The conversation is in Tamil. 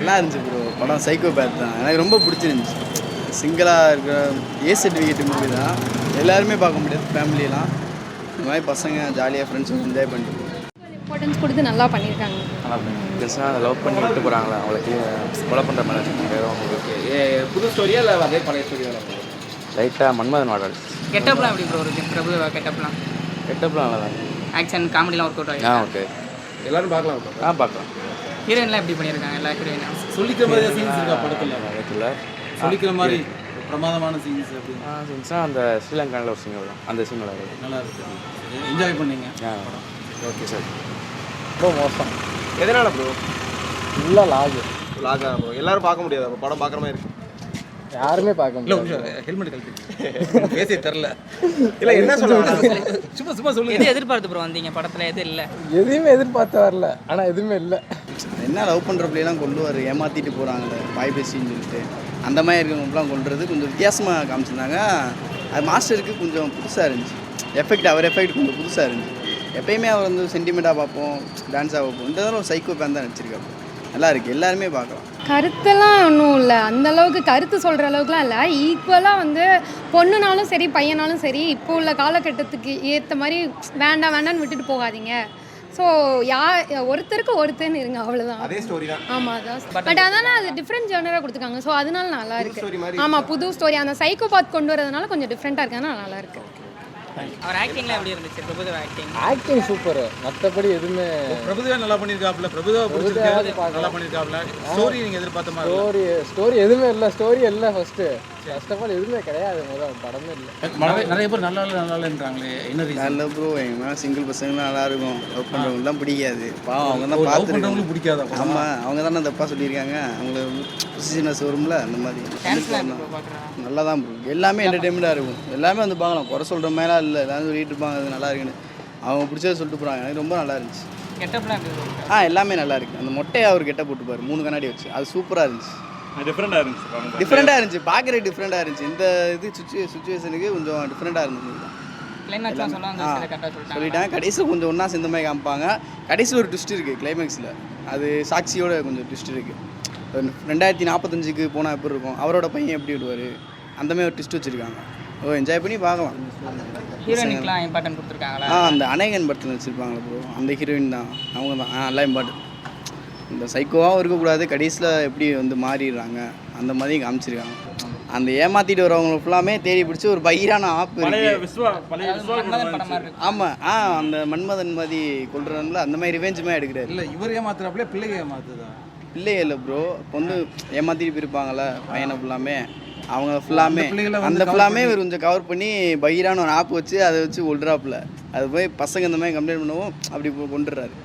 நல்லா இருந்துச்சு ப்ரோ. படம் சைக்கோபேத் தான், எனக்கு ரொம்ப பிடிச்சிருந்துச்சு. சிங்கிளாக இருக்கிற ஏ சர்டிஃபிகேட் மூவி தான், எல்லாருமே பார்க்க முடியாது, ஃபேமிலியெலாம். இந்த மாதிரி பசங்க ஜாலியாக ஃப்ரெண்ட்ஸும் என்ஜாய் பண்ணிட்டு இம்பார்ட்டன்ஸ் கொடுத்து நல்லா பண்ணியிருக்காங்க. நல்லா லவ் பண்ணி விட்டு போகிறாங்களா, அவங்களுக்கு கொலை பண்ணுற மாதிரி வச்சுருக்காங்க. புது ஸ்டோரியா இல்லை அதே பழைய ஸ்டோரியா? லைட்டாக மன்மதன் மாடல். கெட்டப்லாம் எப்படி ப்ரோ இருக்குது? பிரபு கெட்டப்லாம் நல்லா தான் ஆக்ஷன் காமெடிலாம் ஒர்க் அவுட் ஆகிடும். ஓகே, எல்லாரும் பார்க்கலாம். பார்க்கலாம். ஹீரோயின்லாம் எப்படி பண்ணியிருக்காங்க? எல்லா ஹீரோயினும் சொல்லிக்கிற மாதிரி சீன்ஸ் இருக்கா படத்தில்? படத்தில் சொல்லிக்கிற மாதிரி பிரமாதமான சீன்ஸ் அப்படி சீன்ஸ்னால் அந்த ஸ்ரீலங்காவில் ஒரு சீன் வரும், அந்த சீன் நல்லா இருக்கும். நல்லா இருக்கு, என்ஜாய் பண்ணீங்க. Okay sir. ரொம்ப மோசம். எதனால ப்ரோ? ஃபுல்லாக லாகா ப்ரோ, எல்லாரும் பார்க்க முடியாது அப்போ படம் பார்க்குற மாதிரி இருக்கு. யாருமே பார்க்க முடியல. ஹெல்மெட் கழட்டி பேசி தெரில. இல்லை என்ன சொல்லுவாங்க, சும்மா சொல்லுங்க. எது எதிர்பார்த்து ப்ரோ வந்தீங்க படத்தில்? எது இல்லை? எதையுமே எதிர்பார்த்து வரல, ஆனால் எதுவுமே இல்லை. என்ன லவ் பண்ணுற பிள்ளைலாம் கொண்டு வர ஏமாற்றிட்டு போகிறாங்களே பாய் பேசின்னு சொல்லிட்டு, அந்த மாதிரி இருக்கிறவங்களாம் கொண்டுறது கொஞ்சம் வித்தியாசமாக காமிச்சிருந்தாங்க. அது மாஸ்டருக்கு கொஞ்சம் புதுசாக இருந்துச்சு, அவர் எஃபெக்ட் கொஞ்சம் புதுசாக இருந்துச்சு. எப்பயுமே அவர் வந்து சென்டிமெண்ட்டாக பார்ப்போம், டான்ஸாக பார்ப்போம். இந்த தடவை ஒரு சைக்கோ பேன் தான் நடிச்சிருக்காரு, நல்லா இருக்குது, எல்லாருமே பார்க்கலாம். கருத்தெல்லாம் ஒன்றும் இல்லை, அந்தளவுக்கு கருத்து சொல்கிற அளவுக்குலாம் இல்லை. ஈக்குவலாக வந்து பொண்ணுனாலும் சரி பையனாலும் சரி இப்போ உள்ள காலகட்டத்துக்கு ஏற்ற மாதிரி வேண்டான்னு விட்டுட்டு போகாதீங்க. ஸோ ஒருத்தருக்கு ஒருத்தர்னு இருங்க, அவ்வளோதான். அதே ஸ்டோரி தான். ஆமாம், அதான். பட் அதானே அது டிஃப்ரெண்ட் ஜெனராக கொடுத்துருக்காங்க. ஸோ அதனால நல்லா இருக்குது. ஆமாம், புது ஸ்டோரி. அந்த சைக்கோபாத் கொண்டு வரதுனால கொஞ்சம் டிஃப்ரெண்ட்டாக இருக்கனால நல்லா இருக்குது. அவர் ஆக்டிங்லாம் எப்படி இருந்துச்சு? பிரபுதேவா ஆக்டிங் சூப்பர், மற்றபடி எதுவுமே. பிரபுதேவா நல்லா பண்ணியிருக்காப்புல, நல்லா பண்ணியிருக்காப்புல. ஸ்டோரி நீங்கள் எதிர்பார்த்த மாதிரி? ஸ்டோரி எதுவுமே இல்லை, ஃபர்ஸ்ட் ஆஃப் ஆல் எதுவுமே கிடையாது, முதல் படமே இல்லை. நிறைய பேர் நல்லா இல்லைன்றாங்களே, என்ன ரீசன்? நல்ல ப்ரோ, எங்கள் சிங்கிள் பசங்களாம் நல்லா இருக்கும், லவ் பண்ணுறவங்கலாம் பிடிக்காது. பாவம், அவங்க தான் பார்த்துருக்காங்க. பிடிக்காதா? ஆமாம், அவங்க தானே தப்பாக சொல்லியிருக்காங்க. அவங்களுக்கு பொசிஷனஸ் வரும்ல, அந்த மாதிரி. நல்லா தான் ப்ரோ, எல்லாமே என்டர்டெயின்மெண்ட்டாக இருக்கும், எல்லாமே வந்து பார்க்கலாம். குறை சொல்கிற மாதிரிலாம் இல்லை, எல்லாரும் சொல்லிட்டு இருப்பாங்க அது நல்லா இருக்குன்னு, அவங்க பிடிச்சதை சொல்லிட்டு போகிறாங்க. எனக்கு ரொம்ப நல்லா இருந்துச்சு. கெட்டப்லாம் எப்படி? எல்லாமே நல்லா இருக்குது. அந்த மொட்டையை அவர் கெட்ட போட்டுப்பார் 3 கண்ணாடி வச்சு, அது சூப்பராக இருந்துச்சு. டிஃப்ரெண்டாக இருந்துச்சு, பார்க்குற டிஃப்ரெண்ட்டாக இருந்துச்சு. இந்த இது சுச்சுவேஷனுக்கு கொஞ்சம் டிஃப்ரெண்ட்டாக இருந்துச்சு. சொல்லிட்டாங்க. கடைசியில் கொஞ்சம் ஒன்றா சேர்ந்த மாதிரி காமிப்பாங்க. கடைசியில் ஒரு ட்விஸ்ட் இருக்குது கிளைமேக்ஸில், அது சாட்சியோட கொஞ்சம் ட்விஸ்ட் இருக்குது. 2045க்கு போனால் எப்படி இருக்கும், அவரோட பையன் எப்படி விடுவார், அந்த மாதிரி ஒரு ட்விஸ்ட் வச்சுருக்காங்க. என்ஜாய் பண்ணி பார்க்கலாம். ஹீரோயினுக்குலாம் இம்பார்ட்டன்ட் கொடுத்துருக்காங்களா? அந்த அநேகன் படத்தில் வச்சுருப்பாங்களே ப்ரோ, அந்த ஹீரோயின் தான், அவங்க தான் நல்லா இம்பார்ட்டன்ட். இந்த சைக்கோவாகவும் இருக்கக்கூடாது, கடைசியில் எப்படி வந்து மாறிடுறாங்க அந்த மாதிரி காமிச்சிருக்காங்க. அந்த ஏமாற்றிட்டு வரவங்க ஃபுல்லாமே தேடி பிடிச்சி ஒரு பயிரான ஆப் இருக்குது. ஆமாம், அந்த மன்மதன் மாதிரி கொள்றதுல அந்த மாதிரி ரிவெஞ்சுமே எடுக்கிறாரு. இல்லை, இவர் ஏமாத்துறாப்புல, பிள்ளைங்க ஏமாத்துதா? பிள்ளைங்க இல்லை ப்ரோ, பொண்ணு ஏமாற்றிட்டு போயிருப்பாங்களே பையனை ஃபுல்லாமே, அவங்க ஃபுல்லாமே அந்த ஃபுல்லாமே இவர் கொஞ்சம் கவர் பண்ணி பயிரான ஒரு ஆப் வச்சு அதை வச்சு ஒல்றாப்புல. அது போய் பசங்க இந்த மாதிரி கம்ப்ளைண்ட் பண்ணவும் அப்படி கொண்டுடுறாரு.